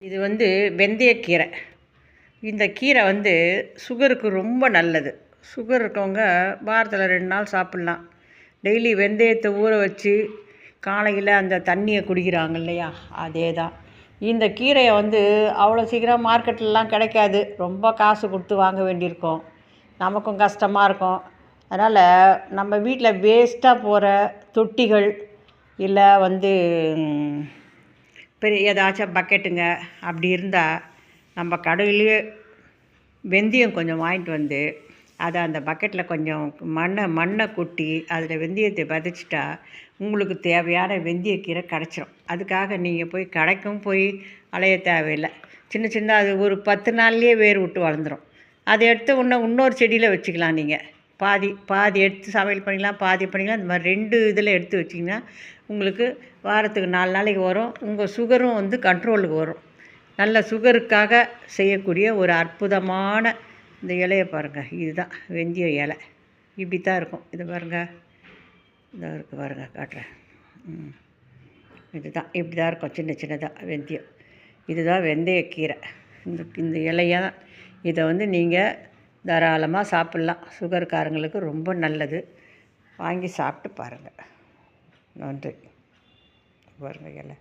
இது வந்து வெந்தயக்கீரை. இந்த கீரை வந்து சுகருக்கு ரொம்ப நல்லது. சுகர் இருக்கவங்க வாரத்தில் 2 நாள் சாப்பிட்லாம். டெய்லி வெந்தயத்தை ஊற வச்சு காலையில் அந்த தண்ணியை குடிக்கிறாங்க இல்லையா, அதே தான். இந்த கீரையை வந்து அவ்வளோ சீக்கிரம் மார்க்கெட்லலாம் கிடைக்காது. ரொம்ப காசு கொடுத்து வாங்க வேண்டியிருக்கும். நமக்கும் கஷ்டமாக இருக்கும். அதனால் நம்ம வீட்டில் வேஸ்ட்டாக போகிற தொட்டிகள் இல்லை வந்து பெரிய ஏதாச்சும் பக்கெட்டுங்க அப்படி இருந்தால் நம்ம கடையிலேயே வெந்தயம் கொஞ்சம் வாங்கிட்டு வந்து அதை அந்த பக்கெட்டில் கொஞ்சம் மண்ணை கொட்டி அதில் வெந்தயத்தை விதைச்சிட்டா உங்களுக்கு தேவையான வெந்தயக்கீரை கிடச்சிரும். அதுக்காக நீங்கள் போய் கடைக்கும் போய் அலைய தேவையில்லை. சின்ன அது ஒரு 10 நாள்லேயே வேர் விட்டு வளர்ந்துடும். அதை எடுத்து இன்னொரு செடியில் வச்சுக்கலாம். நீங்கள் பாதி எடுத்து சமையல் பண்ணிக்கலாம், பாதி பண்ணிக்கலாம். இந்த மாதிரி 2 இதில் எடுத்து வச்சிங்கன்னா உங்களுக்கு வாரத்துக்கு 4 நாளைக்கு வரும். உங்கள் சுகரும் வந்து கண்ட்ரோலுக்கு வரும். நல்ல சுகருக்காக செய்யக்கூடிய ஒரு அற்புதமான இந்த இலையை பாருங்கள். இதுதான் வெந்தய இலை. இப்படி தான் இருக்கும். இது பாருங்கள், இதாக இருக்குது பாருங்கள், காட்டுறேன். இதுதான் இப்படி தான் இருக்கும், சின்னதாக வெந்தயம். இதுதான் வெந்தயக்கீரை. இந்த இலையை இதை வந்து நீங்கள் தாராளமாக சாப்பிட்லாம். சுகர்காரங்களுக்கு ரொம்ப நல்லது. வாங்கி சாப்பிட்டு பாருங்கள். நன்றி. பாருங்கள் இலை.